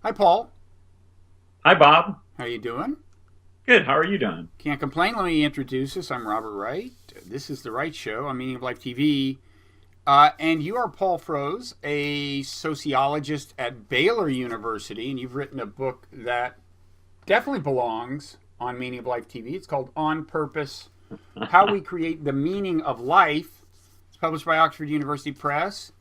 Hi, Paul. Hi, Bob. How you doing? Good. How are you doing? Can't complain. Let me introduce us. I'm Robert Wright. This is the Wright Show on Meaning of Life TV. And you are Paul Froese, a sociologist at Baylor University, and you've written a book that definitely belongs on Meaning of Life TV. It's called On Purpose: How We Create the Meaning of Life. It's published by Oxford University Press.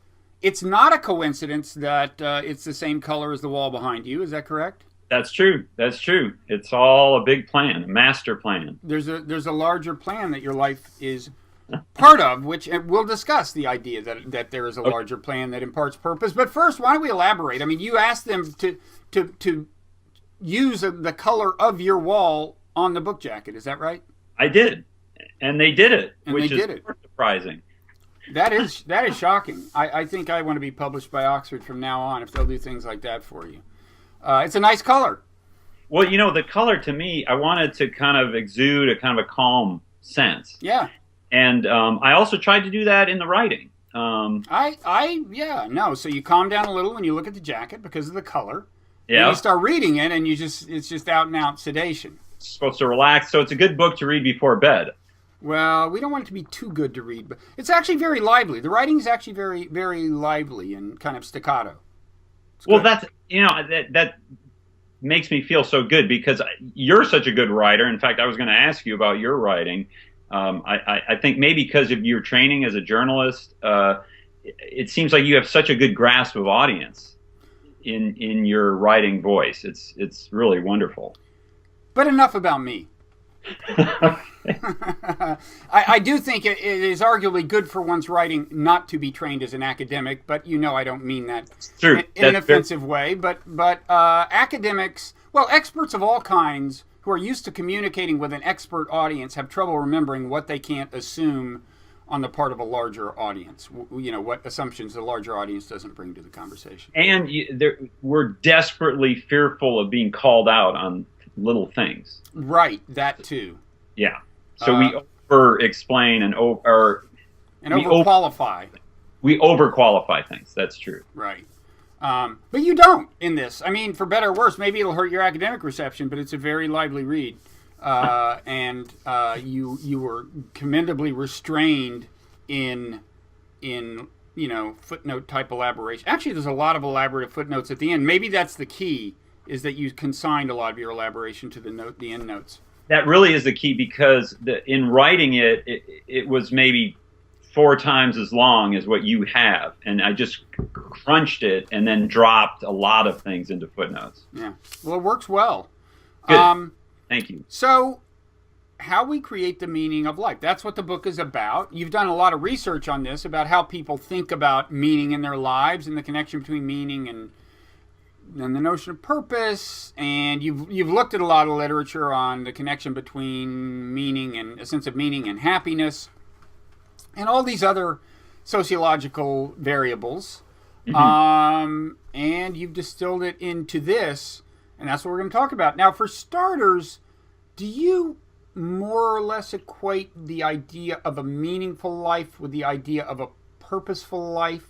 It's not a coincidence that it's the same color as the wall behind you. Is that correct? That's true. That's true. It's all a big plan, a master plan. There's a larger plan that your life is part of, which we'll discuss the idea that there is a Okay. larger plan that imparts purpose. But first, why don't we elaborate? I mean, you asked them to use the color of your wall on the book jacket. Is that right? I did, and they did it, And they which is did it. surprising. That is shocking. I think I want to be published by Oxford from now on if they'll do things like that for you. It's a nice color. Well, the color to me, I wanted to kind of exude a kind of a calm sense, Yeah. and I also tried to do that in the writing. Yeah, no. So you calm down a little when you look at the jacket because of the color. Then Yeah, you start reading it, and it's just out and out sedation. supposed to relax, so it's a good book to read before bed. Well, we don't want it to be too good to read, but it's actually very lively. The writing is actually very, very lively and kind of staccato. It's Well, good. that's that makes me feel so good because you're such a good writer. In fact, I was going to ask you about your writing. I think maybe because of your training as a journalist, it seems like you have such a good grasp of audience in your writing voice. It's really wonderful. But enough about me. I do think it is arguably good for one's writing not to be trained as an academic, but I don't mean that True. in an That's very, offensive way. But academics, well, experts of all kinds who are used to communicating with an expert audience have trouble remembering what they can't assume on the part of a larger audience. What assumptions the larger audience doesn't bring to the conversation. and we're desperately fearful of being called out on little things. Right, that too. Yeah. So we over explain and And we overqualify. we overqualify things. That's true. Right. But you don't in this. I mean, for better or worse, maybe it'll hurt your academic reception, but it's a very lively read. And you were commendably restrained in footnote type elaboration. Actually, there's a lot of elaborate footnotes at the end. Maybe that's the key, is that you consigned a lot of your elaboration to the end notes. That really is the key because in writing it was maybe 4 times as long as what you have, and I just crunched it and then dropped a lot of things into footnotes. Yeah. Well, it works well. Good. Thank you. So, how we create the meaning of life. That's what the book is about. You've done a lot of research on this, about how people think about meaning in their lives and the connection between meaning and the notion of purpose. And you've looked at a lot of literature on the connection between meaning and a sense of meaning and happiness and all these other sociological variables. And you've distilled it into this, and that's what we're going to talk about. Now, for starters, do you more or less equate the idea of a meaningful life with the idea of a purposeful life?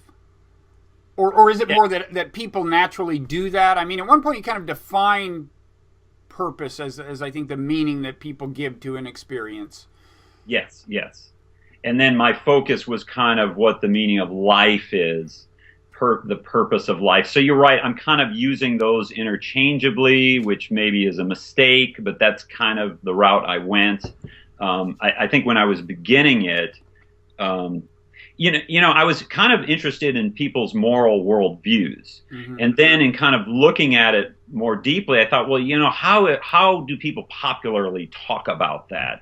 Or is it Yeah. more that people naturally do that? I mean, at one point you kind of define purpose as I think the meaning that people give to an experience. Yes, yes. And then my focus was kind of what the meaning of life is, the purpose of life. So you're right, I'm kind of using those interchangeably, which maybe is a mistake, but that's kind of the route I went. I think when I was beginning it, I was kind of interested in people's moral worldviews. And then in kind of looking at it more deeply, I thought, well, how do people popularly talk about that?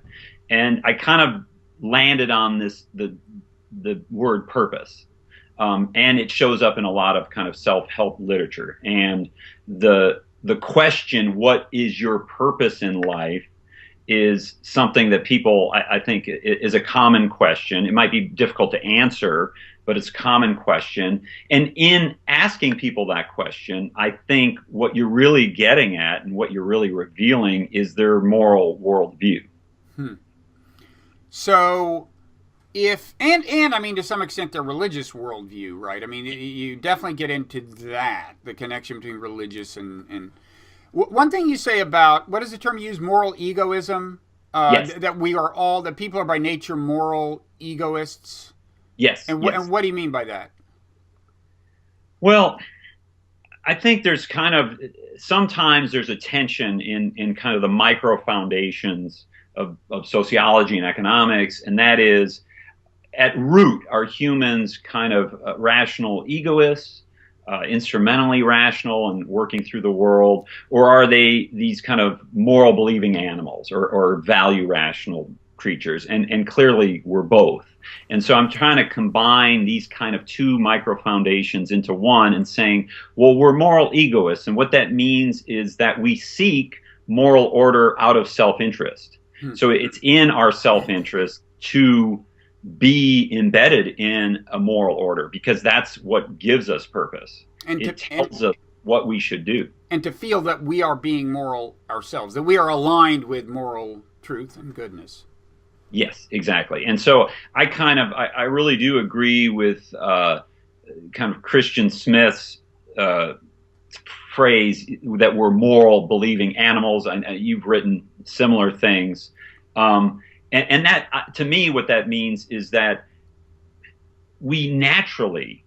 And I kind of landed on the word purpose. And it shows up in a lot of kind of self-help literature. And the question, what is your purpose in life, is something that people, I think, is a common question. It might be difficult to answer, but it's a common question. And in asking people that question, I think what you're really getting at and what you're really revealing is their moral worldview. So and I mean, to some extent, their religious worldview, right? I mean, you definitely get into that, the connection between religious and one thing you say about, what is the term you use, moral egoism? Yes. That people are by nature moral egoists. Yes. And yes. and what do you mean by that? Well, I think sometimes there's a tension in kind of the micro foundations of sociology and economics, and that is, at root, are humans kind of rational egoists, instrumentally rational and working through the world, or are they these kind of moral believing animals or value rational creatures? And clearly we're both. And so I'm trying to combine these kind of two micro foundations into one and saying, well, we're moral egoists. And what that means is that we seek moral order out of self-interest. So it's in our self-interest to be embedded in a moral order, because that's what gives us purpose. It tells us what we should do. And to feel that we are being moral ourselves, that we are aligned with moral truth and goodness. Yes, exactly. And so I really do agree with kind of Christian Smith's phrase that we're moral believing animals. You've written similar things. And that, to me, what that means is that we naturally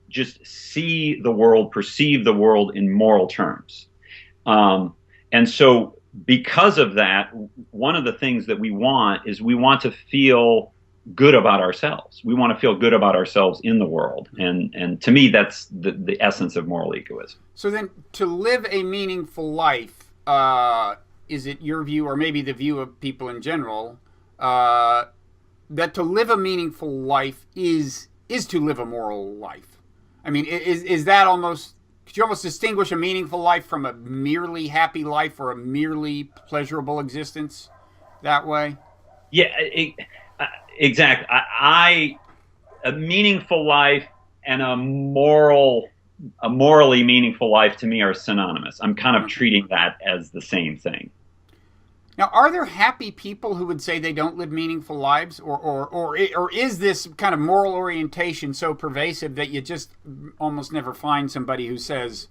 just see the world, perceive the world in moral terms. And so because of that, one of the things that we want to feel good about ourselves. We want to feel good about ourselves in the world. And to me, that's the essence of moral egoism. So then, to live a meaningful life, is it your view, or maybe the view of people in general, that to live a meaningful life is to live a moral life? I mean, is that almost... Could you almost distinguish a meaningful life from a merely happy life or a merely pleasurable existence that way? Yeah, exactly. A meaningful life and a morally meaningful life, to me, are synonymous. I'm kind of treating that as the same thing. Now, are there happy people who would say they don't live meaningful lives, or is this kind of moral orientation so pervasive that you just almost never find somebody who says,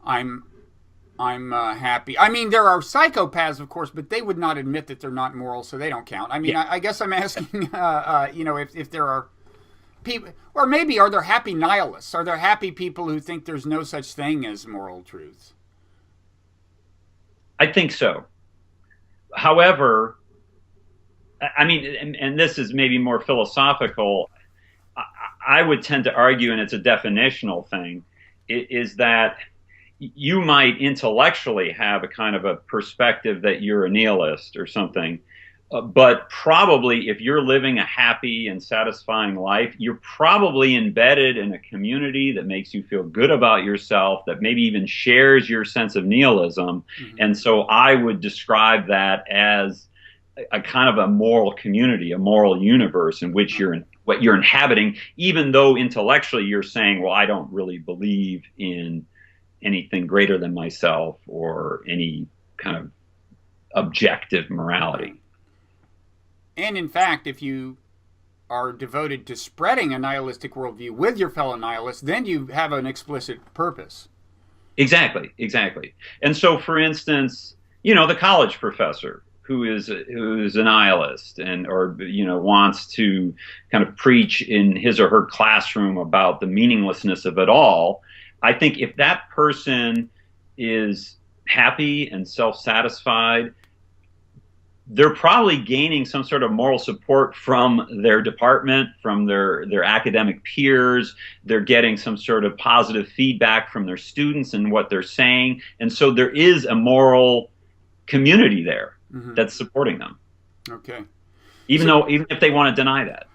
"I'm happy"? I mean, there are psychopaths, of course, but they would not admit that they're not moral, so they don't count. I mean, I guess I'm asking, if there are people, or maybe are there happy nihilists? Are there happy people who think there's no such thing as moral truths? I think so. However, I mean, and this is maybe more philosophical, I would tend to argue, and it's a definitional thing, is that you might intellectually have a kind of a perspective that you're a nihilist or something, but probably if you're living a happy and satisfying life, you're probably embedded in a community that makes you feel good about yourself, that maybe even shares your sense of nihilism. Mm-hmm. And so I would describe that as a kind of a moral community, a moral universe in which what you're inhabiting, even though intellectually you're saying, well, I don't really believe in anything greater than myself or any kind of objective morality. And in fact, if you are devoted to spreading a nihilistic worldview with your fellow nihilists, then you have an explicit purpose. Exactly. And so, for instance, the college professor who is a nihilist or wants to kind of preach in his or her classroom about the meaninglessness of it all, I think if that person is happy and self-satisfied, they're probably gaining some sort of moral support from their department, from their academic peers. They're getting some sort of positive feedback from their students and what they're saying. And so there is a moral community there that's supporting them. Okay. Even if they want to deny that.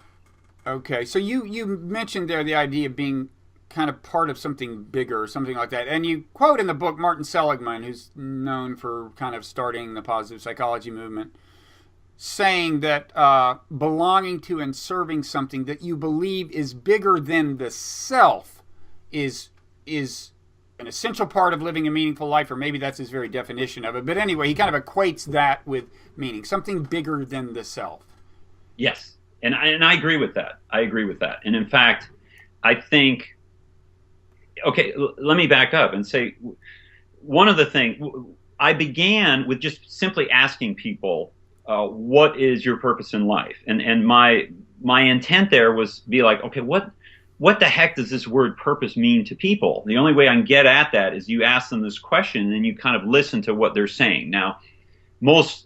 Okay. So you mentioned there the idea of being kind of part of something bigger or something like that. And you quote in the book Martin Seligman, who's known for kind of starting the positive psychology movement, saying that belonging to and serving something that you believe is bigger than the self is an essential part of living a meaningful life, or maybe that's his very definition of it. But anyway, he kind of equates that with meaning, something bigger than the self. Yes. And I agree with that. I agree with that. And in fact, I think, okay, let me back up and say one of the things I began with just simply asking people, what is your purpose in life? And my intent there was be like, okay, what the heck does this word purpose mean to people? The only way I can get at that is you ask them this question and then you kind of listen to what they're saying. Now,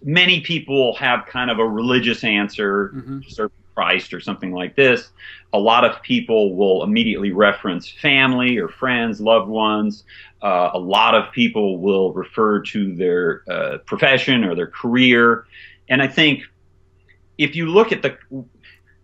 many people have kind of a religious answer, serve Christ or something like this. A lot of people will immediately reference family or friends, loved ones. A lot of people will refer to their profession or their career. And I think if you look at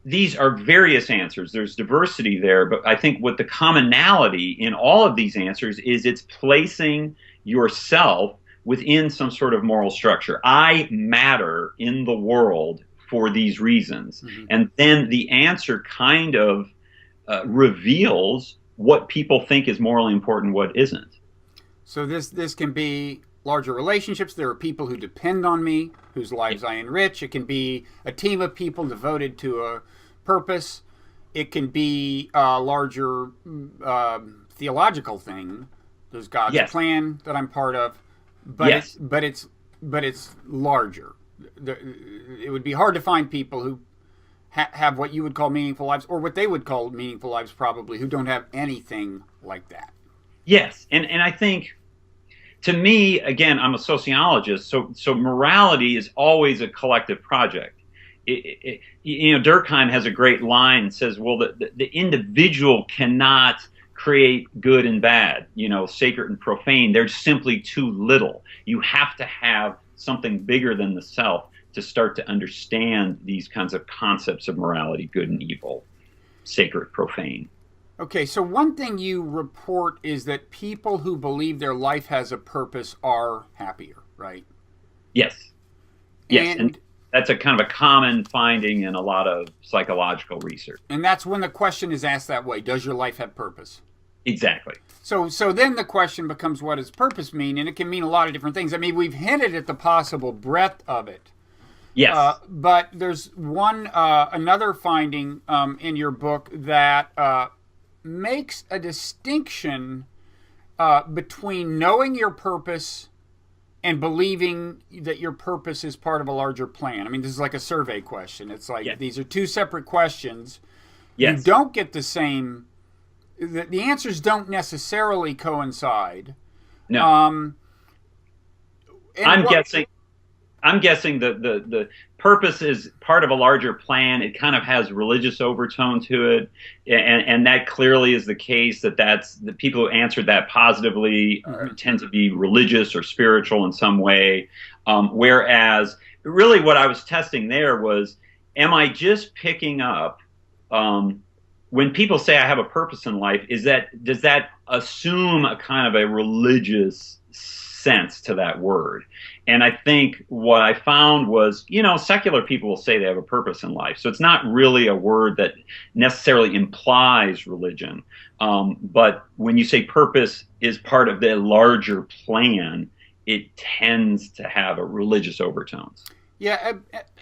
these are various answers. There's diversity there, but I think what the commonality in all of these answers is it's placing yourself within some sort of moral structure. I matter in the world for these reasons. And then the answer kind of reveals what people think is morally important, what isn't. So this can be larger relationships. There are people who depend on me, whose lives I enrich. It can be a team of people devoted to a purpose. It can be a larger theological thing. There's God's plan that I'm part of, but it's larger. It would be hard to find people who have what you would call meaningful lives, or what they would call meaningful lives, probably, who don't have anything like that. Yes, and I think, to me, again, I'm a sociologist, so morality is always a collective project. Durkheim has a great line that says, well, the individual cannot create good and bad, sacred and profane. They're simply too little. You have to have something bigger than the self to start to understand these kinds of concepts of morality, good and evil, sacred, profane. Okay, so one thing you report is that people who believe their life has a purpose are happier, right? Yes. Yes, and that's a kind of a common finding in a lot of psychological research. And that's when the question is asked that way: does your life have purpose? Exactly. So then the question becomes, what does purpose mean? And it can mean a lot of different things. I mean, we've hinted at the possible breadth of it. Yes. But there's another finding in your book that makes a distinction between knowing your purpose and believing that your purpose is part of a larger plan. I mean, this is like a survey question. It's like these are two separate questions. Yes. You don't get the same. The answers don't necessarily coincide. No. I'm guessing the purpose is part of a larger plan. It kind of has religious overtone to it, and that clearly is the case. That's the people who answered that positively tend to be religious or spiritual in some way. Whereas, really, what I was testing there was, am I just picking up? When people say I have a purpose in life, does that assume a kind of a religious sense to that word? And I think what I found was, secular people will say they have a purpose in life. So it's not really a word that necessarily implies religion. But when you say purpose is part of the larger plan, it tends to have a religious overtones. Yeah,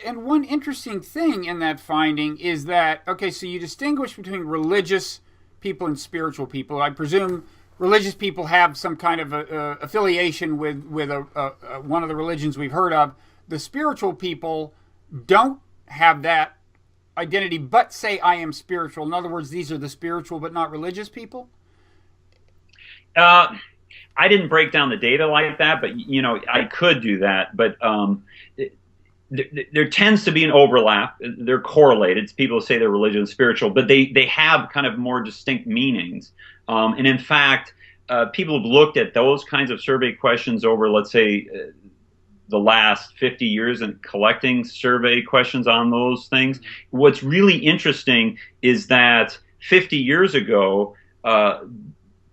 and one interesting thing in that finding is that, okay, so you distinguish between religious people and spiritual people. I presume religious people have some kind of affiliation with one of the religions we've heard of. The spiritual people don't have that identity, but say, I am spiritual. In other words, these are the spiritual but not religious people? I didn't break down the data like that, but, I could do that. But there tends to be an overlap. They're correlated. People say they're religious and spiritual, but they have kind of more distinct meanings. And in fact, people have looked at those kinds of survey questions over, let's say, the last 50 years and collecting survey questions on those things. What's really interesting is that 50 years ago,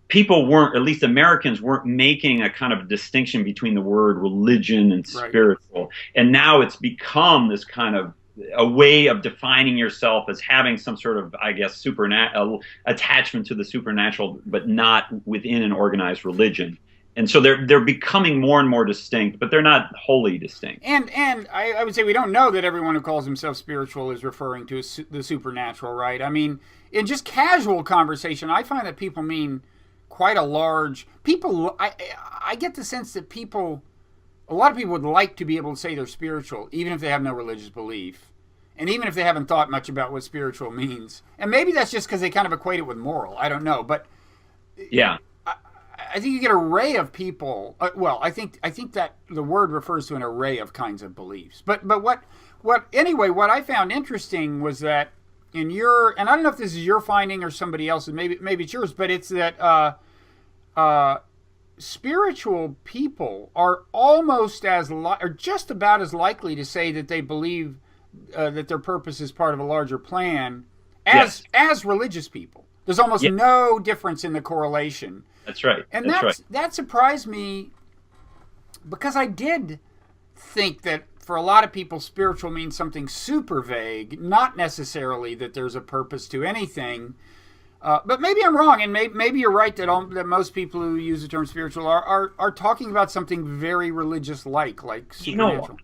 people weren't, at least Americans, weren't making a kind of distinction between the word religion and spiritual. Right. And now it's become this kind of a way of defining yourself as having some sort of, I guess, attachment to the supernatural, but not within an organized religion. And so they're becoming more and more distinct, but they're not wholly distinct. And I would say we don't know that everyone who calls himself spiritual is referring to the supernatural, right? I mean, in just casual conversation, I find that people mean quite a large people. I get the sense that a lot of people would like to be able to say they're spiritual, even if they have no religious belief, and even if they haven't thought much about what spiritual means. And maybe that's just because they kind of equate it with moral. I don't know, but yeah. I think you get an array of people. Well, I think that the word refers to an array of kinds of beliefs. But what I found interesting was that in your, and I don't know if this is your finding or somebody else's, maybe it's yours, but it's that spiritual people are almost or just about as likely to say that they believe that their purpose is part of a larger plan as religious people. There's almost no difference in the correlation. That's right. And that surprised me, because I did think that for a lot of people, spiritual means something super vague, not necessarily that there's a purpose to anything. But maybe I'm wrong, and maybe you're right that most people who use the term spiritual are talking about something very religious-like supernatural.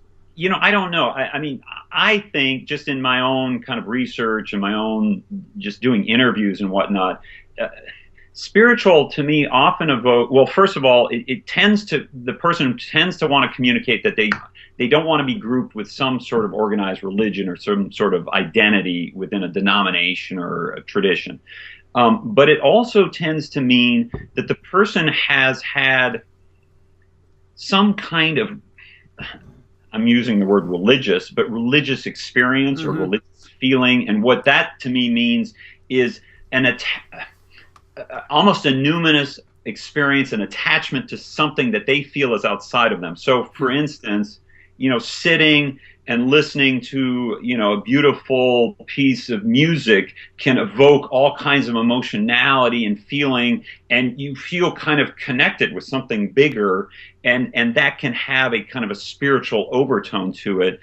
I don't know. I mean, I think just in my own kind of research and my own just doing interviews and whatnot, spiritual to me often evoke, well, first of all, the person tends to want to communicate that they don't want to be grouped with some sort of organized religion or some sort of identity within a denomination or a tradition. But it also tends to mean that the person has had some kind of, I'm using the word religious, but religious experience or religious feeling. And what that to me means is almost a numinous experience, an attachment to something that they feel is outside of them. So, for instance, sitting and listening to, a beautiful piece of music can evoke all kinds of emotionality and feeling, and you feel kind of connected with something bigger, and that can have a kind of a spiritual overtone to it,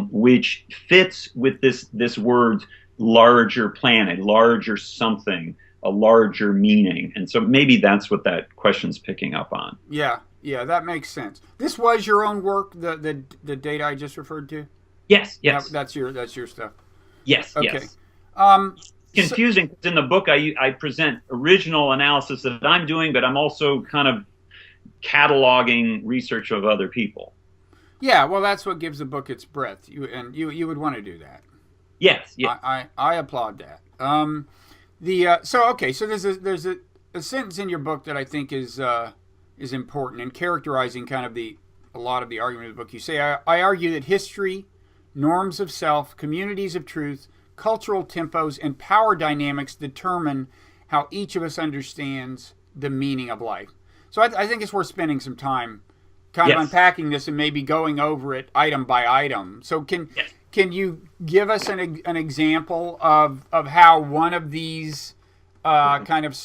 which fits with this word larger plan, a larger something, a larger meaning. And so maybe that's what that question's picking up on. Yeah, that makes sense. This was your own work, the data I just referred to? Yes. That's your stuff. Yes. Okay. Yes. Confusing, because in the book I present original analysis that I'm doing, but I'm also kind of cataloging research of other people. Yeah, well, that's what gives the book its breadth. You would want to do that. Yes. I applaud that. So there's a sentence in your book that I think is important in characterizing kind of a lot of the argument of the book. You say, I argue that history, norms of self, communities of truth, cultural tempos, and power dynamics determine how each of us understands the meaning of life. So I think it's worth spending some time kind of unpacking this and maybe going over it item by item. So can you give us an example of how one of these kind of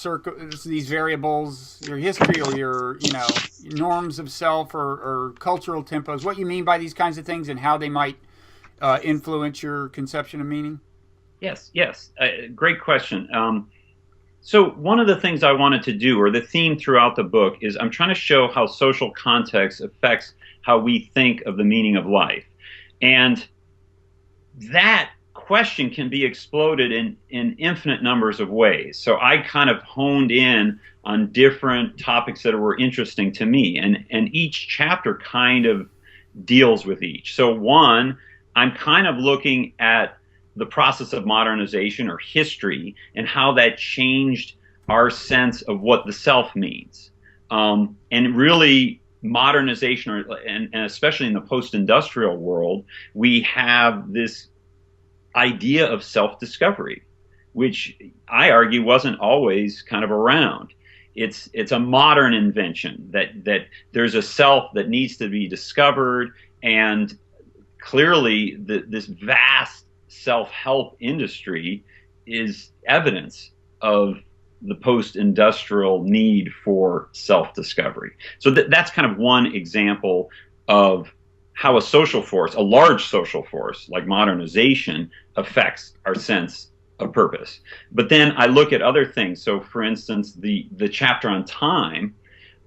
these variables, your history or your norms of self or cultural tempos, what you mean by these kinds of things and how they might influence your conception of meaning? Yes. Great question. So one of the things I wanted to do, or the theme throughout the book, is I'm trying to show how social context affects how we think of the meaning of life. And that question can be exploded in infinite numbers of ways. So I kind of honed in on different topics that were interesting to me, and each chapter kind of deals with each. So one, I'm kind of looking at the process of modernization or history and how that changed our sense of what the self means. And really modernization, and especially in the post-industrial world, we have this idea of self-discovery, which I argue wasn't always kind of around. It's a modern invention that there's a self that needs to be discovered, and clearly this vast self-help industry is evidence of the post-industrial need for self-discovery. So that's kind of one example of how a social force, a large social force like modernization, affects our sense of purpose. But then I look at other things. So for instance, the chapter on time,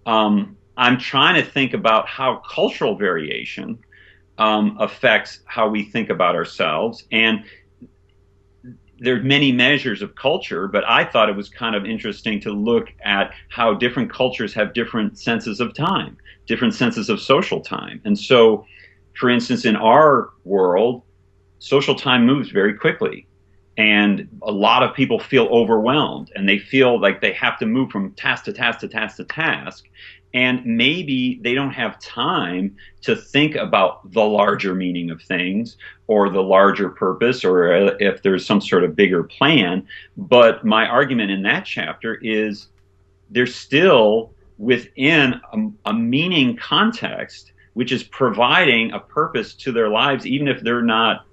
I'm trying to think about how cultural variation affects how we think about ourselves. And there are many measures of culture, but I thought it was kind of interesting to look at how different cultures have different senses of time, different senses of social time. And so, for instance, in our world, social time moves very quickly. And a lot of people feel overwhelmed, and they feel like they have to move from task to task to task to task. And maybe they don't have time to think about the larger meaning of things or the larger purpose, or if there's some sort of bigger plan. But my argument in that chapter is they're still within a meaning context, which is providing a purpose to their lives, even if they're not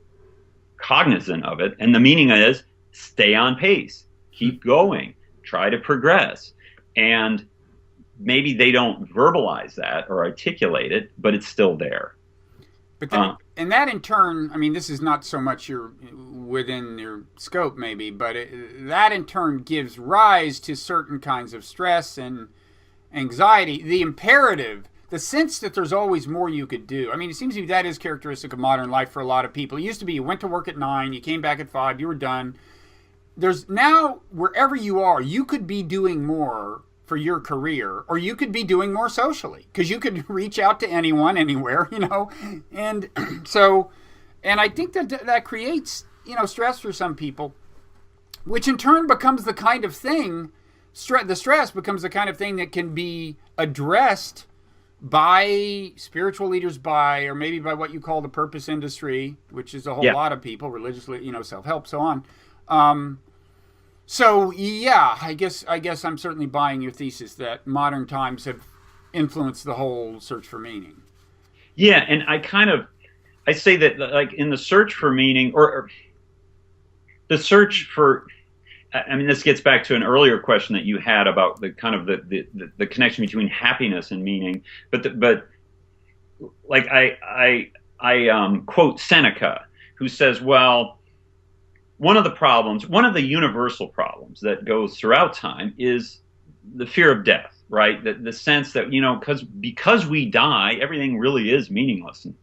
cognizant of it. And the meaning is stay on pace, keep going, try to progress. And maybe they don't verbalize that or articulate it, but it's still there. But then, and that in turn, I mean, this is not so much within your scope maybe, but that in turn gives rise to certain kinds of stress and anxiety, the imperative, the sense that there's always more you could do. I mean, it seems to me that is characteristic of modern life for a lot of people. It used to be you went to work at 9, you came back at 5, you were done. There's now, wherever you are, you could be doing more for your career, or you could be doing more socially, because you could reach out to anyone, anywhere, and so, and I think that creates, stress for some people, which in turn becomes the kind of thing, the stress becomes the kind of thing that can be addressed by spiritual leaders, or maybe by what you call the purpose industry, which is a whole lot of people, religiously, self-help, so on. So yeah, I guess I'm certainly buying your thesis that modern times have influenced the whole search for meaning. Yeah, and I say that, like, in the search for meaning, or the search for, I mean, this gets back to an earlier question that you had about the kind of the connection between happiness and meaning. But like I quote Seneca, who says, well, one of the universal problems that goes throughout time is the fear of death, right? The sense that, because we die, everything really is meaningless. And,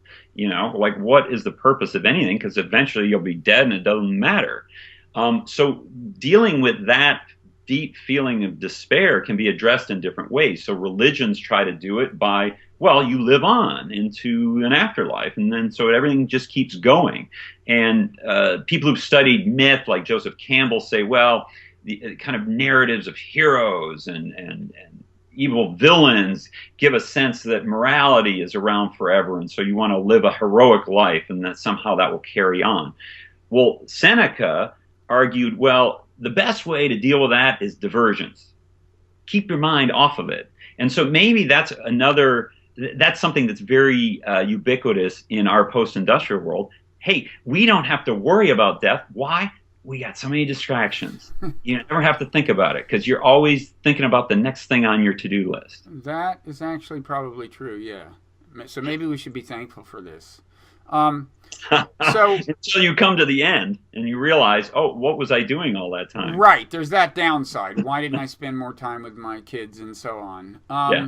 like, what is the purpose of anything? Because eventually you'll be dead and it doesn't matter. So dealing with that deep feeling of despair can be addressed in different ways. So religions try to do it by, well, you live on into an afterlife, and then so everything just keeps going. And people who've studied myth, like Joseph Campbell, say, well, the kind of narratives of heroes and evil villains give a sense that morality is around forever, and so you want to live a heroic life, and that somehow that will carry on. Well, Seneca argued, well, the best way to deal with that is diversions. Keep your mind off of it. And so maybe that's something that's very ubiquitous in our post-industrial world. Hey, we don't have to worry about death. Why? We got so many distractions. You never have to think about it because you're always thinking about the next thing on your to-do list. That is actually probably true, yeah. So maybe we should be thankful for this. So until you come to the end and you realize, oh, what was I doing all that time? Right. There's that downside. Why didn't I spend more time with my kids and so on? Yeah.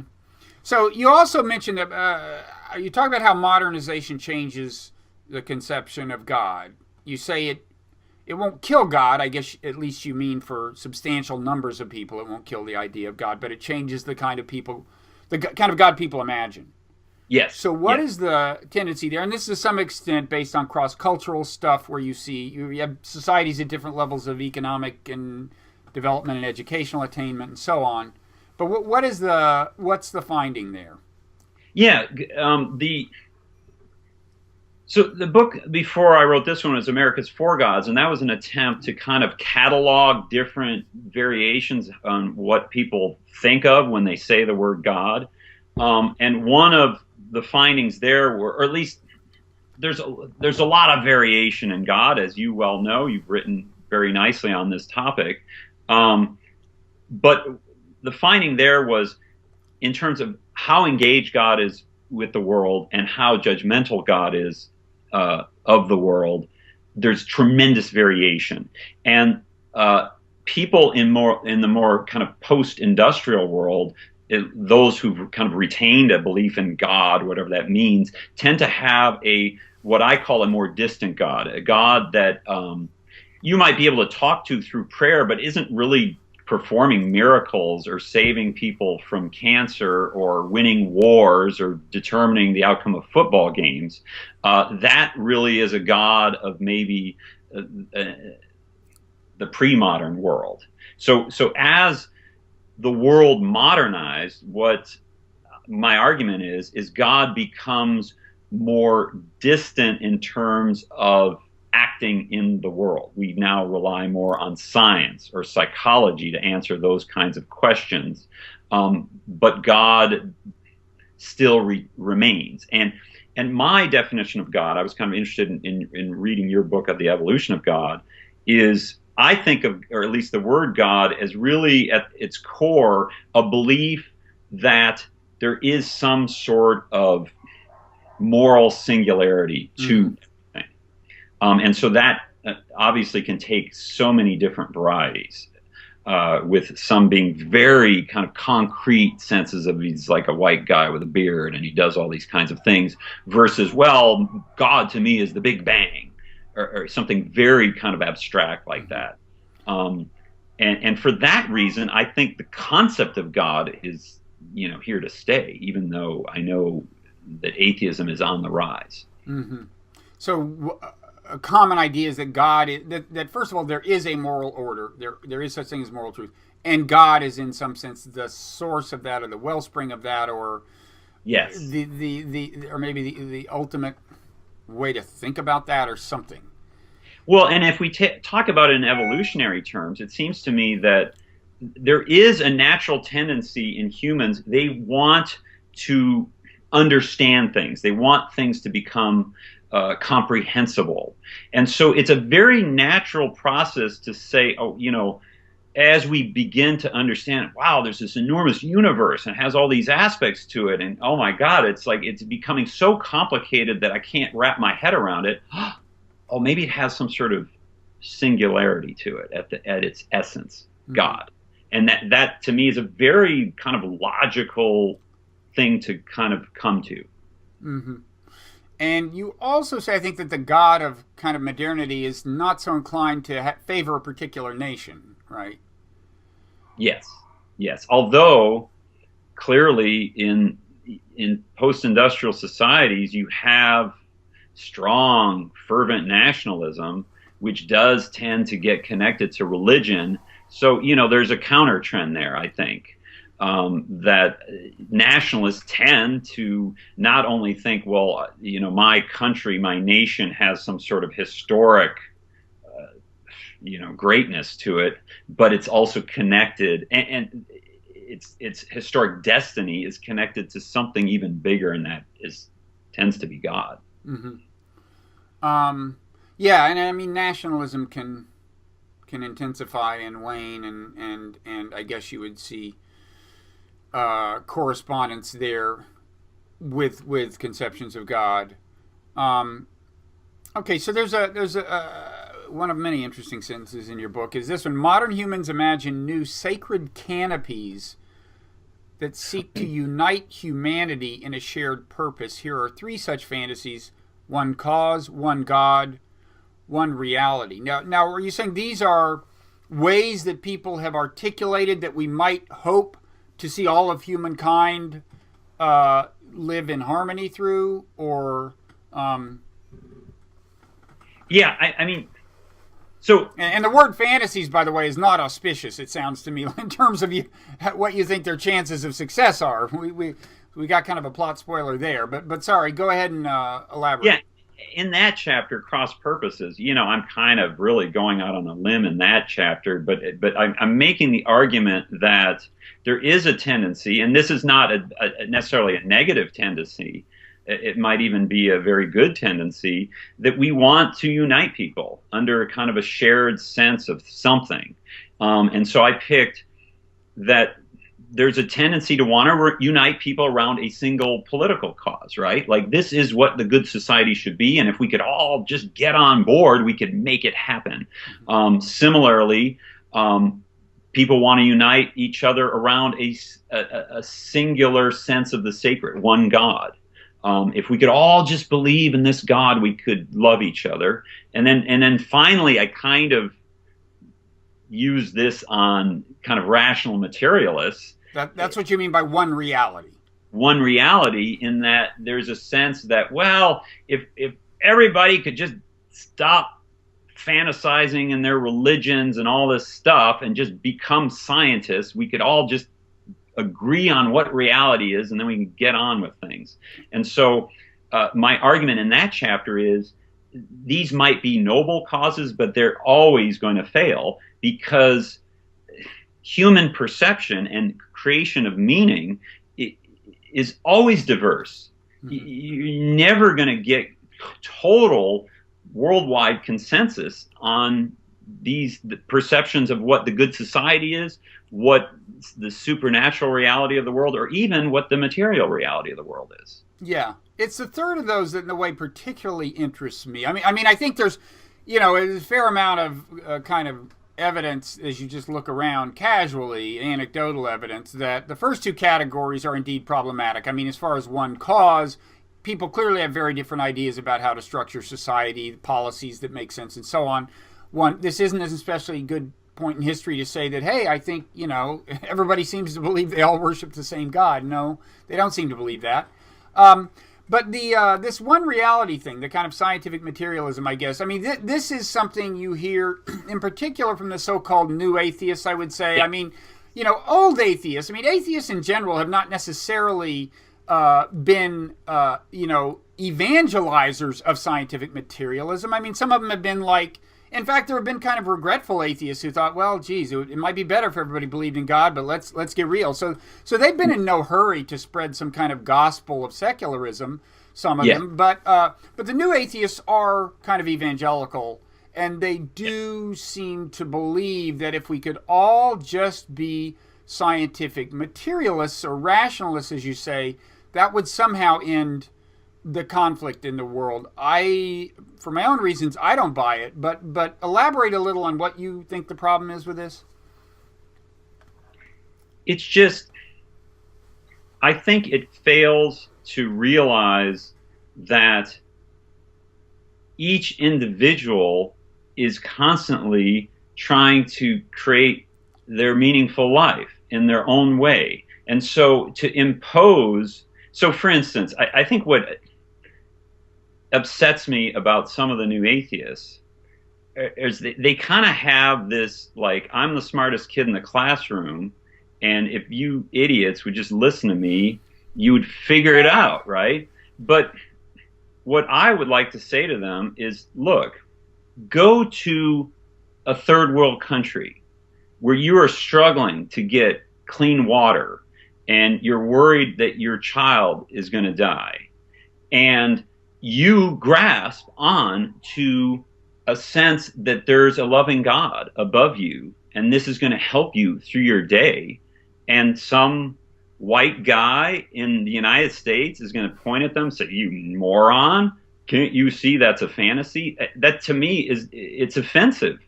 So you also mentioned that you talk about how modernization changes the conception of God. You say it won't kill God. I guess at least you mean for substantial numbers of people, it won't kill the idea of God, but it changes the kind of people, the kind of God people imagine. Yes. So what is the tendency there? And this is to some extent based on cross-cultural stuff where you have societies at different levels of economic and development and educational attainment and so on. But what's the finding there? Yeah. So the book before I wrote this one was America's Four Gods, and that was an attempt to kind of catalog different variations on what people think of when they say the word God. And one of the findings there were, or at least there's a lot of variation in God, as you well know. You've written very nicely on this topic. But the finding there was in terms of how engaged God is with the world and how judgmental God is of the world, there's tremendous variation. And people in the more kind of post-industrial world, those who've kind of retained a belief in God, whatever that means, tend to have what I call a more distant God, a God that you might be able to talk to through prayer, but isn't really performing miracles or saving people from cancer or winning wars or determining the outcome of football games. That really is a God of maybe the pre-modern world. So as the world modernized, what my argument is God becomes more distant in terms of acting in the world. We now rely more on science or psychology to answer those kinds of questions. But God still remains. And my definition of God, I was kind of interested in reading your book of the evolution of God, is I think of, or at least the word God, as really at its core a belief that there is some sort of moral singularity to everything. And so that obviously can take so many different varieties, with some being very kind of concrete senses of he's like a white guy with a beard and he does all these kinds of things, versus, well, God to me is the Big Bang, or something very kind of abstract like that. And for that reason, I think the concept of God is, here to stay, even though I know that atheism is on the rise. Mm-hmm. So a common idea is that God is, that first of all, there is a moral order. There is such thing as moral truth. And God is in some sense the source of that, or the wellspring of that, or yes, or maybe the ultimate way to think about that, or something. Well, and if we talk about it in evolutionary terms, it seems to me that there is a natural tendency in humans. They want to understand things. They want things to become comprehensible. And so it's a very natural process to say, as we begin to understand, wow, there's this enormous universe and it has all these aspects to it. And oh my God, it's like it's becoming so complicated that I can't wrap my head around it. Oh, maybe it has some sort of singularity to it at its essence, God. And that to me is a very kind of logical thing to kind of come to. Mm-hmm. And you also say, I think, that the God of kind of modernity is not so inclined to favor a particular nation, right? Yes. Although clearly in post-industrial societies, you have strong, fervent nationalism, which does tend to get connected to religion. So, there's a counter trend there, I think, that nationalists tend to not only think, well, my country, my nation has some sort of historic, greatness to it, but it's also connected, and its historic destiny is connected to something even bigger, and that tends to be God. Mm-hmm. Yeah, and I mean, nationalism can intensify and wane, and I guess you would see correspondence there with conceptions of God. Okay, so there's a one of many interesting sentences in your book is this one: modern humans imagine new sacred canopies that seek to unite humanity in a shared purpose. Here are three such fantasies: one cause, one God, one reality. Now, are you saying these are ways that people have articulated that we might hope to see all of humankind live in harmony through, or? Yeah, I mean, so. And the word fantasies, by the way, is not auspicious. It sounds to me in terms of what you think their chances of success are. We got kind of a plot spoiler there, but sorry, go ahead and elaborate. Yeah. In that chapter, cross purposes, I'm kind of really going out on a limb in that chapter, but I'm making the argument that there is a tendency, and this is not necessarily a negative tendency. It might even be a very good tendency, that we want to unite people under kind of a shared sense of something. And so I picked that there's a tendency to want to unite people around a single political cause, right? Like, this is what the good society should be, and if we could all just get on board, we could make it happen. Similarly, people want to unite each other around a singular sense of the sacred, one God. If we could all just believe in this God, we could love each other. And then finally, I kind of use this on kind of rational materialists. That's what you mean by one reality. One reality, in that there's a sense that, well, if everybody could just stop fantasizing in their religions and all this stuff and just become scientists, we could all just agree on what reality is, and then we can get on with things. And so my argument in that chapter is these might be noble causes, but they're always going to fail, because human perception and creation of meaning is always diverse. Mm-hmm. You're never going to get total worldwide consensus on the perceptions of what the good society is, what the supernatural reality of the world, or even what the material reality of the world is. Yeah, it's the third of those that in a way particularly interests me. I mean, I think there's, a fair amount of kind of evidence as you just look around casually, anecdotal evidence, that the first two categories are indeed problematic. I mean, as far as one cause, people clearly have very different ideas about how to structure society, policies that make sense, and so on. This isn't an especially good point in history to say that, hey, I think, everybody seems to believe they all worship the same God. No, they don't seem to believe that. But this one reality thing, the kind of scientific materialism, I guess, I mean, this is something you hear in particular from the so-called new atheists, I would say. I mean, old atheists, atheists in general have not necessarily been, evangelizers of scientific materialism. I mean, some of them have been like, in fact, there have been kind of regretful atheists who thought, well, geez, it might be better if everybody believed in God, but let's get real. So they've been in no hurry to spread some kind of gospel of secularism, some of them. But the new atheists are kind of evangelical, and they do seem to believe that if we could all just be scientific materialists or rationalists, as you say, that would somehow end the conflict in the world. For my own reasons, I don't buy it, but elaborate a little on what you think the problem is with this. It's just, I think it fails to realize that each individual is constantly trying to create their meaningful life in their own way. And so to impose, for instance, I think what upsets me about some of the new atheists is they kind of have this, like, I'm the smartest kid in the classroom, and if you idiots would just listen to me, you would figure it out, right? But what I would like to say to them is, look, go to a third world country where you are struggling to get clean water and you're worried that your child is going to die, and you grasp on to a sense that there's a loving God above you, and this is going to help you through your day. And some white guy in the United States is going to point at them and say, you moron, can't you see that's a fantasy? That to me it's offensive.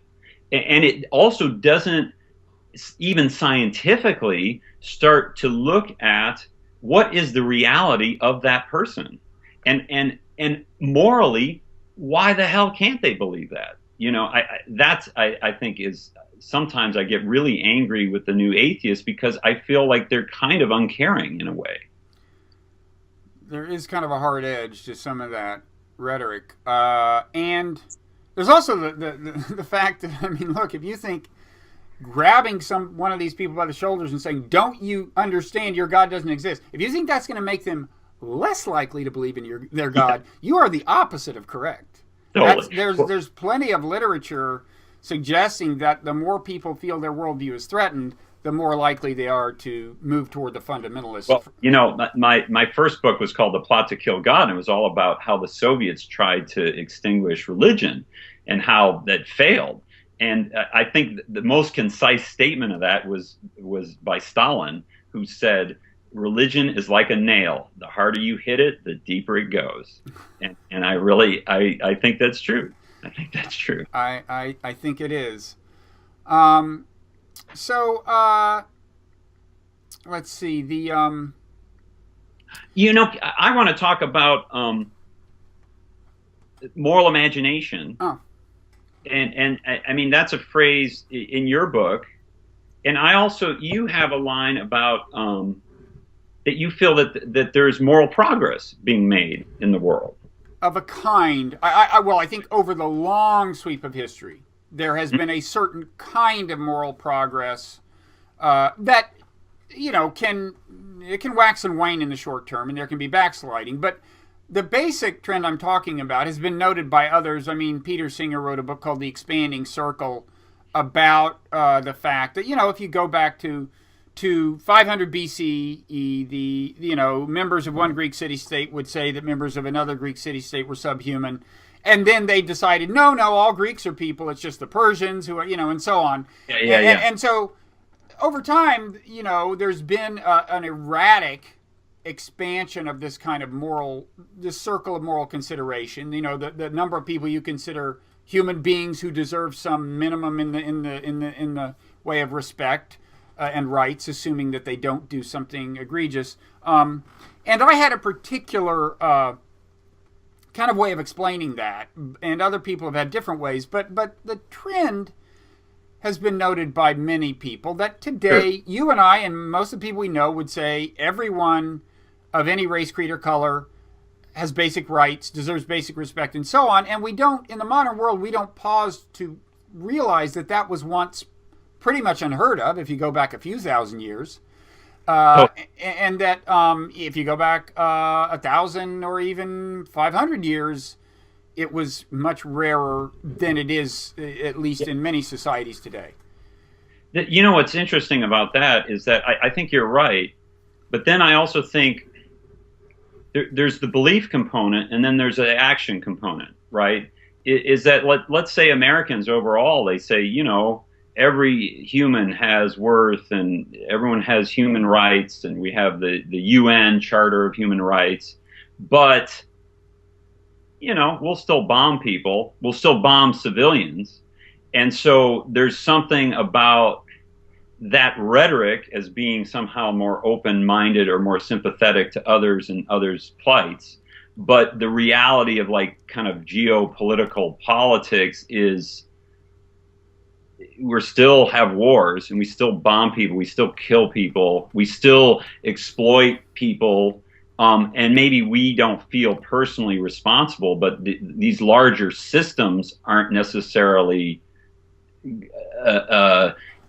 And it also doesn't even scientifically start to look at what is the reality of that person. And morally, why the hell can't they believe that? I think is, sometimes I get really angry with the new atheists because I feel like they're kind of uncaring in a way. There is kind of a hard edge to some of that rhetoric. And there's also the fact that, look, if you think grabbing one of these people by the shoulders and saying, don't you understand your God doesn't exist, if you think that's going to make them less likely to believe in their God, you are the opposite of correct. There's plenty of literature suggesting that the more people feel their worldview is threatened, the more likely they are to move toward the fundamentalists. Well, my first book was called The Plot to Kill God, and it was all about how the Soviets tried to extinguish religion and how that failed. And I think the most concise statement of that was by Stalin, who said, religion is like a nail. The harder you hit it, the deeper it goes. And I think that's true. I think that's true. I think it is. So let's see the You know, I want to talk about moral imagination, oh and I mean that's a phrase in your book, and I also you have a line about that you feel that there's moral progress being made in the world. of a kind. Well, I think over the long sweep of history, there has been a certain kind of moral progress that it can wax and wane in the short term, and there can be backsliding. But the basic trend I'm talking about has been noted by others. I mean, Peter Singer wrote a book called The Expanding Circle about the fact that if you go back to 500 BCE, the members of one Greek city-state would say that members of another Greek city-state were subhuman, and then they decided no, all Greeks are people. It's just the Persians who are and so on. And so over time, there's been an erratic expansion of this kind of this circle of moral consideration. The number of people you consider human beings who deserve some minimum in the way of respect and rights, assuming that they don't do something egregious. And I had a particular kind of way of explaining that, and other people have had different ways. But the trend has been noted by many people that today, you and I and most of the people we know would say everyone of any race, creed, or color has basic rights, deserves basic respect, and so on. And we don't, in the modern world, we don't pause to realize that was once pretty much unheard of if you go back a few thousand years. And that if you go back 1,000 or even 500 years, it was much rarer than it is, at least in many societies today. What's interesting about that is that I think you're right, but then I also think there's the belief component, and then there's the action component, right? Is that let's say Americans overall, they say, every human has worth and everyone has human rights, and we have the UN Charter of Human Rights, but we'll still bomb people, we'll still bomb civilians. And so there's something about that rhetoric as being somehow more open-minded or more sympathetic to others and others' plights. But the reality of kind of geopolitical politics is we still have wars, and we still bomb people, we still kill people, we still exploit people, and maybe we don't feel personally responsible, but these larger systems aren't necessarily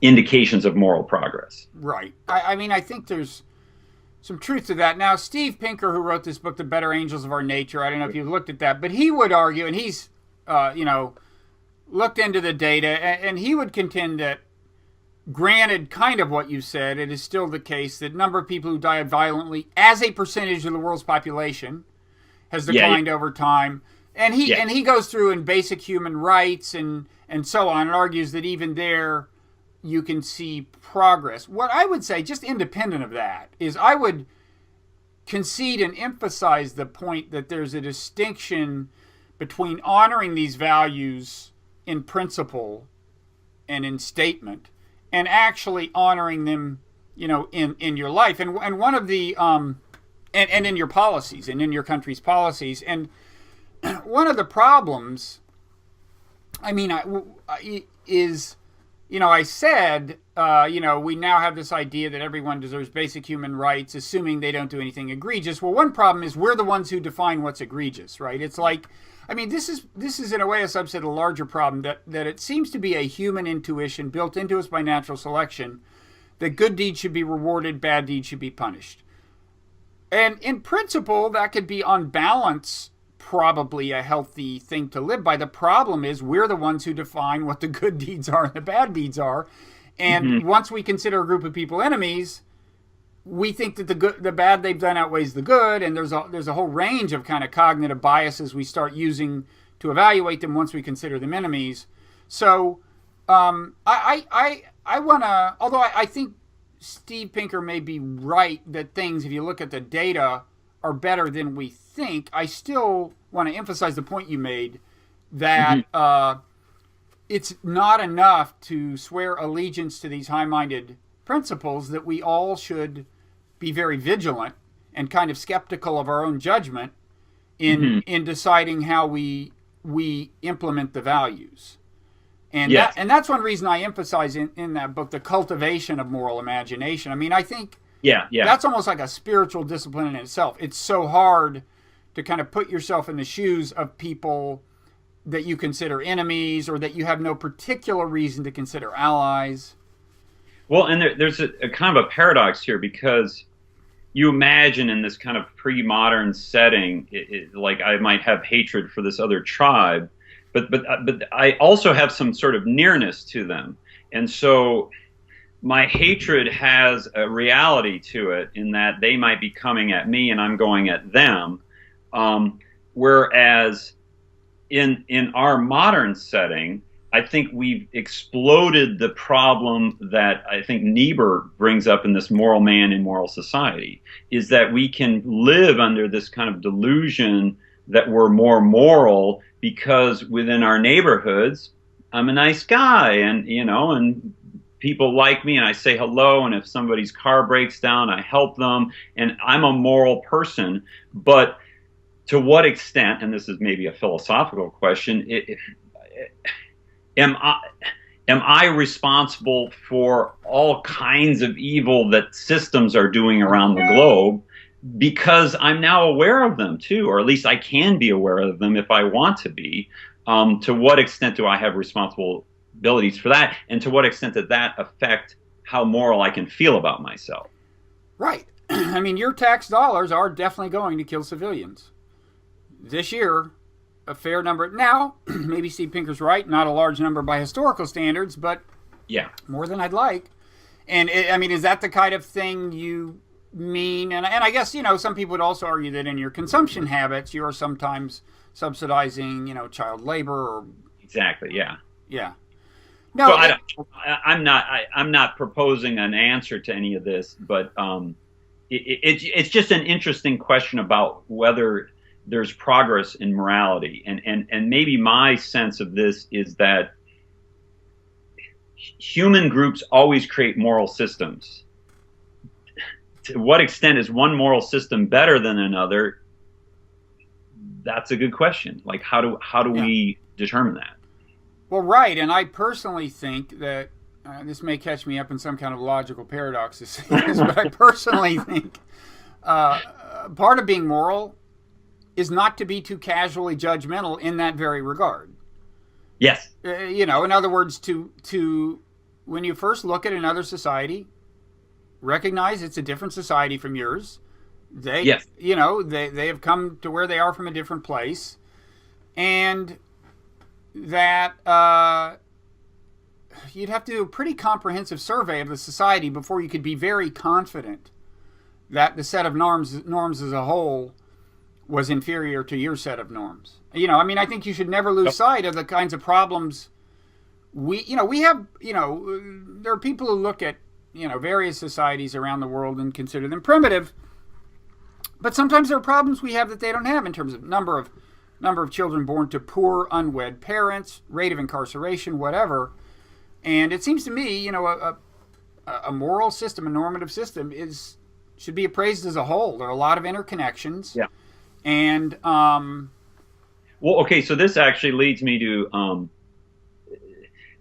indications of moral progress. Right. I mean, I think there's some truth to that. Now, Steve Pinker, who wrote this book, The Better Angels of Our Nature, I don't know if you've looked at that, but he would argue, and he's, looked into the data, and he would contend that, granted kind of what you said, it is still the case that number of people who died violently as a percentage of the world's population has declined over time. And he goes through in basic human rights and so on, and argues that even there you can see progress. What I would say, just independent of that, is I would concede and emphasize the point that there's a distinction between honoring these values in principle and in statement, and actually honoring them, in your life, and one of the and in your policies, and in your country's policies. And one of the problems, I mean, is, I said, we now have this idea that everyone deserves basic human rights, assuming they don't do anything egregious. Well, one problem is we're the ones who define what's egregious, right? It's like, I mean, this is in a way a subset of a larger problem that it seems to be a human intuition built into us by natural selection that good deeds should be rewarded, bad deeds should be punished. And in principle, that could be on balance probably a healthy thing to live by. The problem is we're the ones who define what the good deeds are and the bad deeds are. And once we consider a group of people enemies, we think that the bad they've done outweighs the good, and there's a whole range of kind of cognitive biases we start using to evaluate them once we consider them enemies. So I want to, although I think Steve Pinker may be right that things, if you look at the data, are better than we think, I still want to emphasize the point you made that it's not enough to swear allegiance to these high-minded principles, that we all should be very vigilant and kind of skeptical of our own judgment in deciding how we implement the values. And Yes. that's one reason I emphasize in that book the cultivation of moral imagination. I mean, I think that's almost like a spiritual discipline in itself. It's so hard to kind of put yourself in the shoes of people that you consider enemies or that you have no particular reason to consider allies. Well, and there's a kind of a paradox here, because you imagine in this kind of pre-modern setting, like I might have hatred for this other tribe, but I also have some sort of nearness to them, and so my hatred has a reality to it in that they might be coming at me and I'm going at them, whereas in our modern setting, I think we've exploded the problem that I think Niebuhr brings up in this Moral Man in Moral Society, is that we can live under this kind of delusion that we're more moral because within our neighborhoods, I'm a nice guy, and and people like me, and I say hello, and if somebody's car breaks down, I help them, and I'm a moral person. But to what extent, and this is maybe a philosophical question, am I responsible for all kinds of evil that systems are doing around the globe because I'm now aware of them too, or at least I can be aware of them if I want to be? To what extent do I have responsibilities for that, and to what extent does that affect how moral I can feel about myself? Right. I mean, your tax dollars are definitely going to kill civilians. This year, a fair number. Now, maybe Steve Pinker's right, not a large number by historical standards, but more than I'd like. And I mean, is that the kind of thing you mean? And I guess, some people would also argue that in your consumption habits, you are sometimes subsidizing, child labor or... Exactly, yeah. Yeah. No, so I'm not proposing an answer to any of this, but it's just an interesting question about whether there's progress in morality, and maybe my sense of this is that human groups always create moral systems. To what extent is one moral system better than another? That's a good question. Like, how do we determine that? Well, right, and I personally think that this may catch me up in some kind of logical paradox to say this, but I personally think part of being moral is not to be too casually judgmental in that very regard. Yes. In other words, to when you first look at another society, recognize it's a different society from yours. They have come to where they are from a different place, and that you'd have to do a pretty comprehensive survey of the society before you could be very confident that the set of norms as a whole was inferior to your set of norms. I think you should never lose sight of the kinds of problems we have. There are people who look at, various societies around the world and consider them primitive, but sometimes there are problems we have that they don't have in terms of number of children born to poor, unwed parents, rate of incarceration, whatever. And it seems to me, a moral system, a normative system should be appraised as a whole. There are a lot of interconnections. Yeah. And well, okay, so this actually leads me to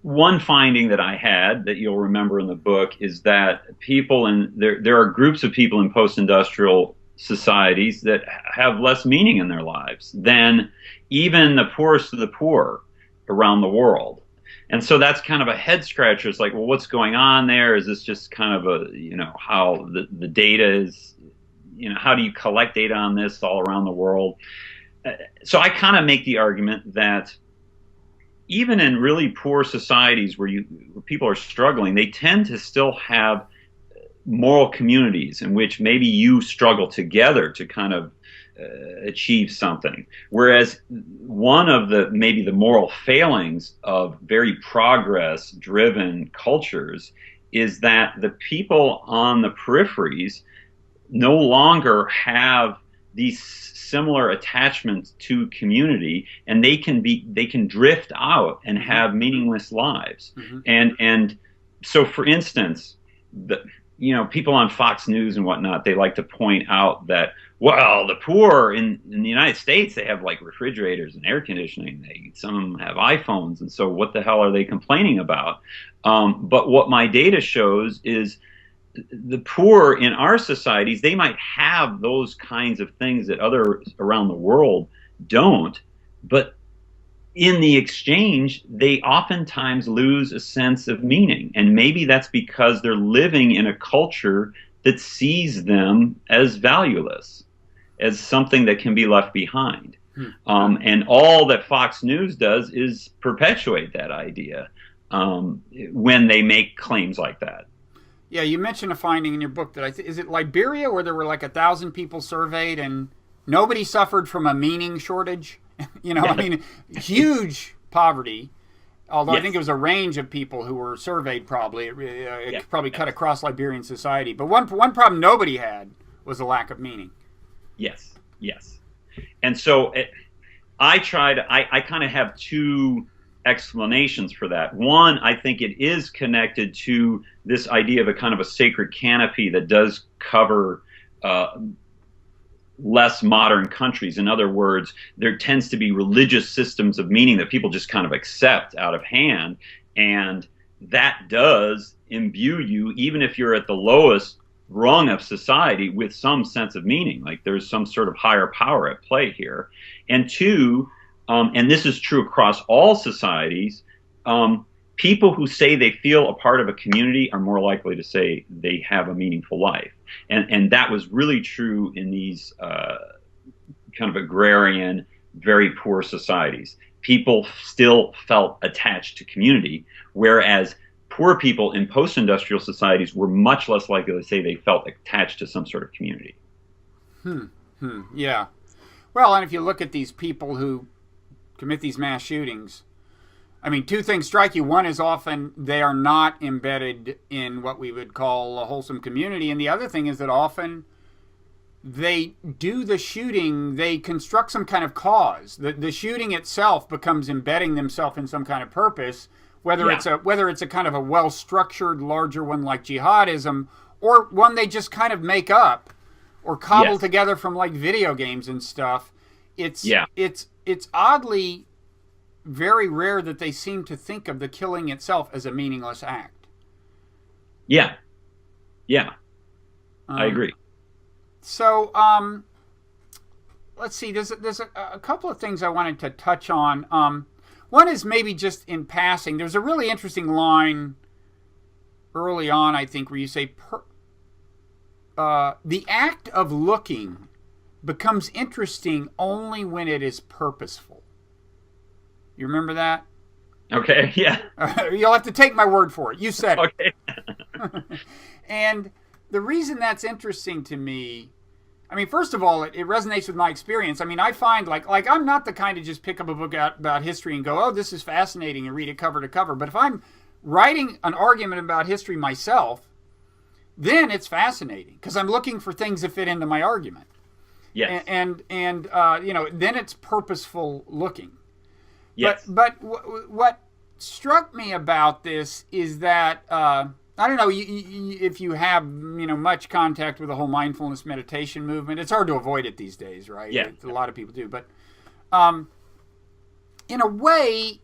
one finding that I had that you'll remember in the book is that there are groups of people in post-industrial societies that have less meaning in their lives than even the poorest of the poor around the world. And so that's kind of a head scratcher. It's like, well, what's going on there? Is this just kind of how the data is, how do you collect data on this all around the world? So I kind of make the argument that even in really poor societies where people are struggling, they tend to still have moral communities in which maybe you struggle together to kind of achieve something. Whereas one of maybe the moral failings of very progress-driven cultures is that the people on the peripheries no longer have these similar attachments to community, and they can drift out and have meaningless lives. And so, for instance, people on Fox News and whatnot, they like to point out that, well, the poor in the United States, they have like refrigerators and air conditioning. Some of them have iPhones, and so what the hell are they complaining about? But what my data shows is the poor in our societies, they might have those kinds of things that others around the world don't, but in the exchange, they oftentimes lose a sense of meaning. And maybe that's because they're living in a culture that sees them as valueless, as something that can be left behind. And all that Fox News does is perpetuate that idea when they make claims like that. Yeah, you mentioned a finding in your book that is it Liberia, where there were like 1,000 people surveyed and nobody suffered from a meaning shortage? I mean, huge poverty. Although I think it was a range of people who were surveyed. Probably it probably cut across Liberian society. But one problem nobody had was a lack of meaning. Yes. And so I kind of have two explanations for that. One, I think it is connected to this idea of a kind of a sacred canopy that does cover less modern countries. In other words, there tends to be religious systems of meaning that people just kind of accept out of hand, and that does imbue you, even if you're at the lowest rung of society, with some sense of meaning, like there's some sort of higher power at play here. And two, and this is true across all societies, people who say they feel a part of a community are more likely to say they have a meaningful life. And that was really true in these kind of agrarian, very poor societies. People still felt attached to community, whereas poor people in post-industrial societies were much less likely to say they felt attached to some sort of community. Yeah. Well, and if you look at these people who commit these mass shootings, I mean, two things strike you. One is often they are not embedded in what we would call a wholesome community. And the other thing is that often they do the shooting, they construct some kind of cause. The shooting itself becomes embedding themselves in some kind of purpose, whether it's a kind of a well-structured, larger one like jihadism, or one they just kind of make up or cobble together from like video games and stuff. It's oddly very rare that they seem to think of the killing itself as a meaningless act. I agree. So let's see. There's a couple of things I wanted to touch on. One is maybe just in passing. There's a really interesting line early on, I think, where you say the act of looking becomes interesting only when it is purposeful. You remember that? Okay, yeah. You'll have to take my word for it. You said it. Okay. And the reason that's interesting to me, I mean, first of all, it resonates with my experience. I mean, I find like I'm not the kind to just pick up a book about history and go, oh, this is fascinating, and read it cover to cover. But if I'm writing an argument about history myself, then it's fascinating because I'm looking for things that fit into my argument. Yes. And then it's purposeful looking. Yes. But what struck me about this is that I don't know if you have much contact with the whole mindfulness meditation movement. It's hard to avoid it these days, right? Yeah. A lot of people do, but in a way,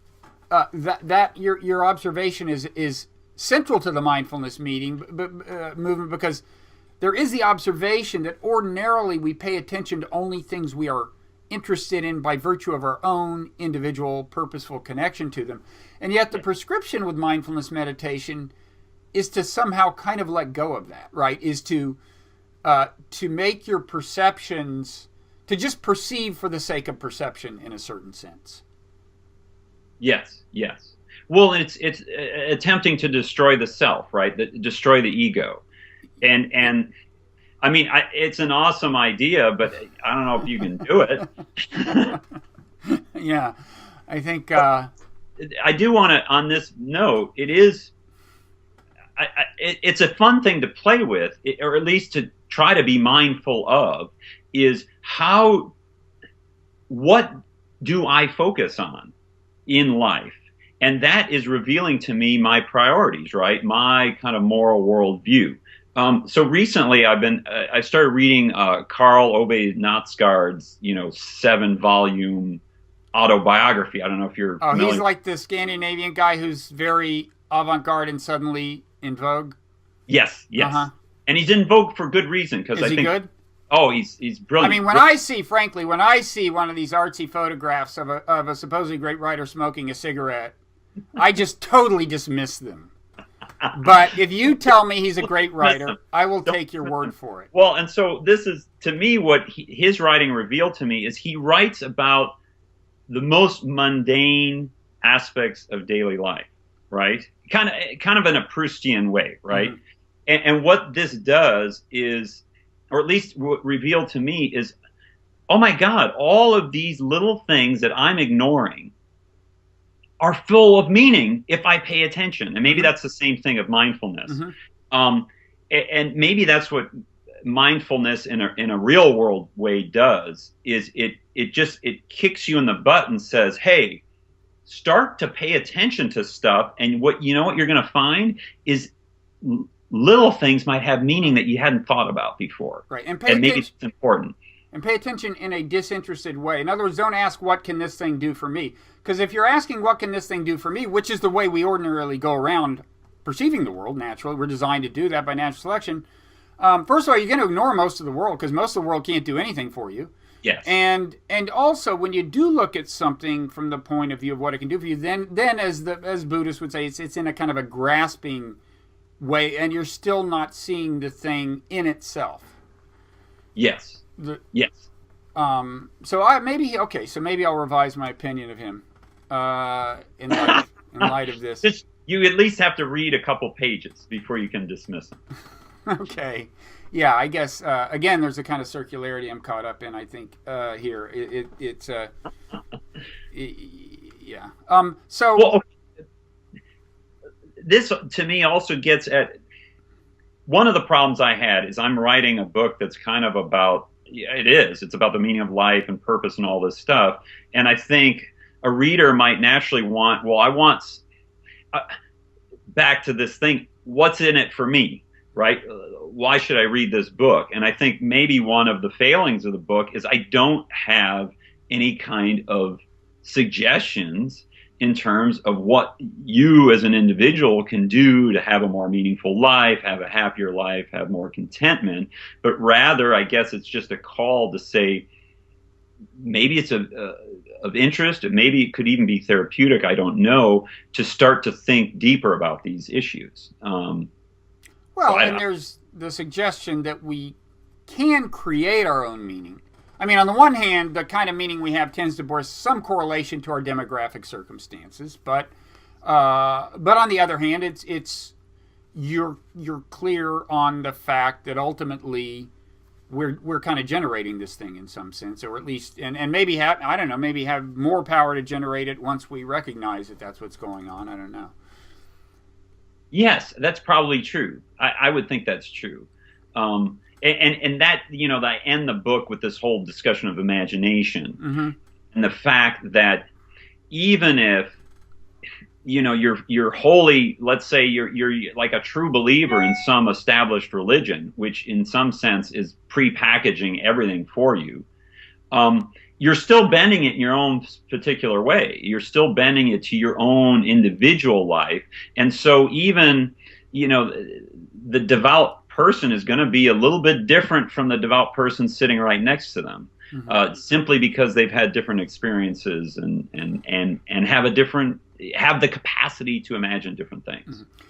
that your observation is central to the mindfulness movement because there is the observation that ordinarily we pay attention to only things we are interested in by virtue of our own individual purposeful connection to them. And yet the prescription with mindfulness meditation is to somehow kind of let go of that, right? Is to make your perceptions, to just perceive for the sake of perception in a certain sense. Yes. Well, it's attempting to destroy the self, right? Destroy the ego. And I mean, it's an awesome idea, but I don't know if you can do it. Yeah, I think I do want to. On this note, it's a fun thing to play with, or at least to try to be mindful of. is what do I focus on in life? And that is revealing to me my priorities, right? My kind of moral worldview. So recently I started reading Karl Ove Knausgaard's, 7-volume autobiography. I don't know if you're Oh, familiar. he's like the Scandinavian guy who's very avant-garde and suddenly in vogue. Yes, yes. Uh-huh. And he's in vogue for good reason, because Is I he think good? oh, he's brilliant. I mean, when I see one of these artsy photographs of a supposedly great writer smoking a cigarette, I just totally dismiss them. But if you tell me he's a great writer, I will take your word for it. Well, and so this is, to me, what his writing revealed to me is he writes about the most mundane aspects of daily life, right? Kind of in a Proustian way, right? Mm-hmm. And what this does is, or at least what revealed to me is, oh my God, all of these little things that I'm ignoring are full of meaning if I pay attention. And maybe mm-hmm. that's the same thing of mindfulness. Mm-hmm. And maybe that's what mindfulness in a real world way does, is it kicks you in the butt and says, hey, start to pay attention to stuff. And what you're going to find is little things might have meaning that you hadn't thought about before. Right. And maybe it's important. And pay attention in a disinterested way. In other words, don't ask, what can this thing do for me? Because if you're asking, what can this thing do for me, which is the way we ordinarily go around perceiving the world, naturally, we're designed to do that by natural selection. First of all, you're going to ignore most of the world, because most of the world can't do anything for you. Yes. And also, when you do look at something from the point of view of what it can do for you, then as Buddhists would say, it's in a kind of a grasping way, and you're still not seeing the thing in itself. Yes. Yes. So maybe I'll revise my opinion of him in light of this. You at least have to read a couple pages before you can dismiss him. Okay. Yeah, I guess again, there's a kind of circularity I'm caught up in, I think, here. It's yeah. So well, this to me also gets at one of the problems I had is I'm writing a book that's kind of about, it's about the meaning of life and purpose and all this stuff. And I think a reader might naturally want, back to this thing, what's in it for me, right? Why should I read this book? And I think maybe one of the failings of the book is I don't have any kind of suggestions in terms of what you as an individual can do to have a more meaningful life, have a happier life, have more contentment. But rather, I guess it's just a call to say, maybe it's of interest, maybe it could even be therapeutic, I don't know, to start to think deeper about these issues. There's the suggestion that we can create our own meaning. I mean, on the one hand, the kind of meaning we have tends to bear some correlation to our demographic circumstances, but on the other hand, it's you're clear on the fact that ultimately we're kind of generating this thing in some sense, or at least and maybe have more power to generate it once we recognize that that's what's going on. I don't know. Yes, that's probably true. I would think that's true. And that, I end the book with this whole discussion of imagination, mm-hmm. and the fact that even if, you're wholly, let's say you're like a true believer in some established religion, which in some sense is pre-packaging everything for you, you're still bending it in your own particular way. You're still bending it to your own individual life. And so even, the devout person is going to be a little bit different from the devout person sitting right next to them, mm-hmm. Simply because they've had different experiences and have the capacity to imagine different things. Mm-hmm.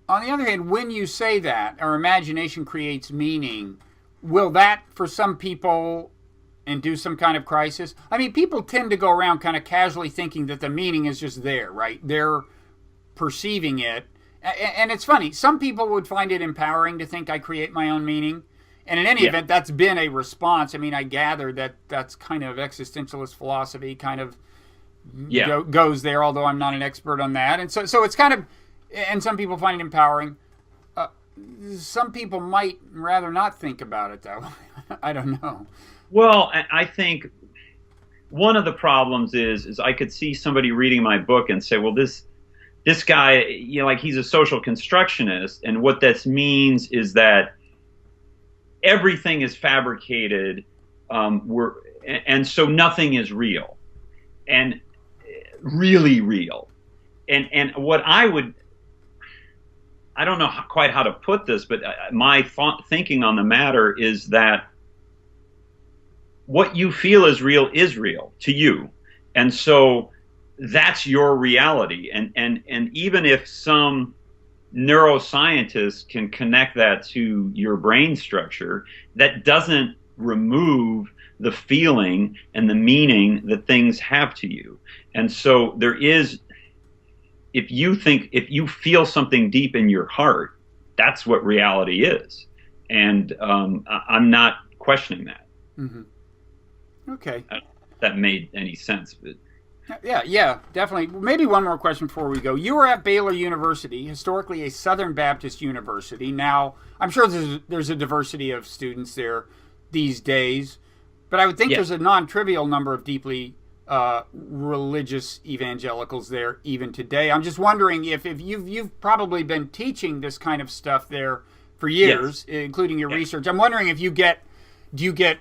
On the other hand, when you say that our imagination creates meaning, will that for some people induce some kind of crisis? I mean, people tend to go around kind of casually thinking that the meaning is just there, right? They're perceiving it. And it's funny, some people would find it empowering to think I create my own meaning. And in any event, that's been a response. I mean, I gather that that's kind of existentialist philosophy kind of goes there, although I'm not an expert on that. And so it's kind of, and some people find it empowering. some people might rather not think about it that way. I don't know. Well, I think one of the problems is I could see somebody reading my book and say, well, this guy, like he's a social constructionist, and what this means is that everything is fabricated, and so nothing is real, and really real. And what I don't know quite how to put this, but my thinking on the matter is that what you feel is real to you, and so that's your reality. And even if some neuroscientists can connect that to your brain structure, that doesn't remove the feeling and the meaning that things have to you. And so there is, if you feel something deep in your heart, that's what reality is. And I'm not questioning that. Mm-hmm. Okay. If that made any sense. But yeah, definitely. Maybe one more question before we go. You were at Baylor University, historically a Southern Baptist university. Now, I'm sure there's a diversity of students there these days, but I would think there's a non-trivial number of deeply religious evangelicals there even today. I'm just wondering if you've probably been teaching this kind of stuff there for years, including your research. I'm wondering if do you get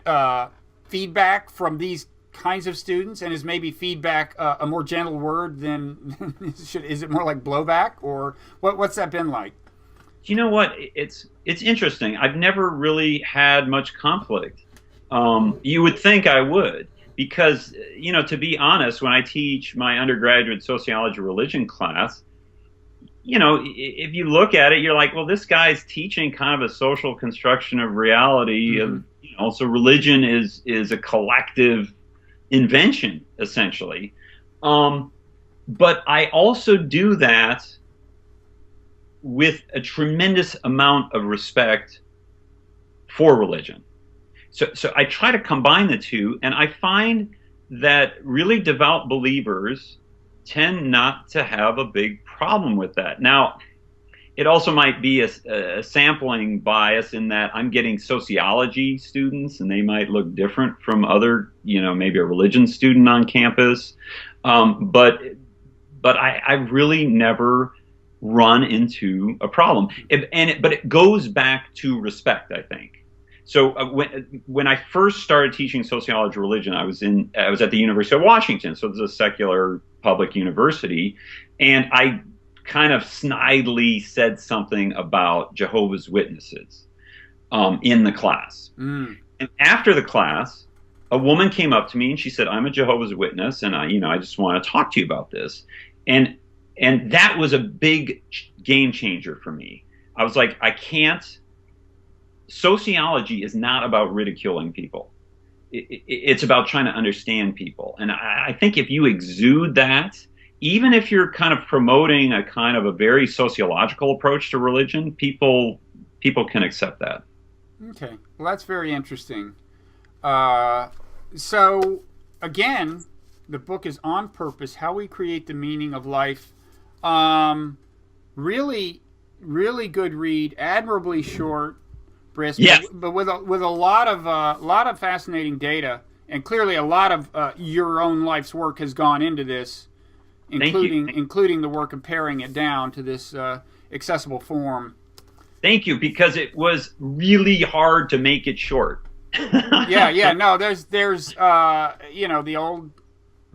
feedback from these kinds of students, and is maybe feedback a more gentle word than is it more like blowback, or what's that been like? You know what? It's interesting. I've never really had much conflict. You would think I would, because to be honest, when I teach my undergraduate sociology religion class, if you look at it, you're like, well, this guy's teaching kind of a social construction of reality. Mm-hmm. So religion is a collective invention, essentially. But I also do that with a tremendous amount of respect for religion. So I try to combine the two, and I find that really devout believers tend not to have a big problem with that. Now, it also might be a sampling bias in that I'm getting sociology students, and they might look different from other, maybe a religion student on campus. But I really never run into a problem. But it goes back to respect, I think. So when I first started teaching sociology of religion, I was at the University of Washington, so it's a secular public university, and I kind of snidely said something about Jehovah's Witnesses in the class. And after the class, a woman came up to me and she said, "I'm a Jehovah's Witness, and I just want to talk to you about this." And that was a big game changer for me. I was like, I can't. Sociology is not about ridiculing people. It's about trying to understand people. And I think if you exude that, even if you're kind of promoting a kind of a very sociological approach to religion, people can accept that. Okay. Well, that's very interesting. So, again, the book is On Purpose, How We Create the Meaning of Life. Really, really good read, admirably short, brisk, but with a lot of fascinating data, and clearly a lot of your own life's work has gone into this, including the work of paring it down to this accessible form. Thank you, because it was really hard to make it short. No, there's the old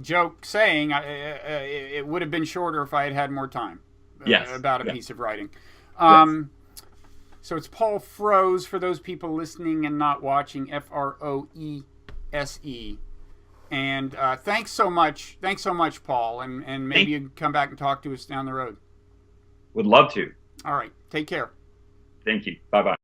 joke saying it would have been shorter if I had had more time. About a piece of writing. So it's Paul Froese, for those people listening and not watching, Froese. And thanks so much, Paul. And maybe you can come back and talk to us down the road. Would love to. All right. Take care. Thank you. Bye-bye.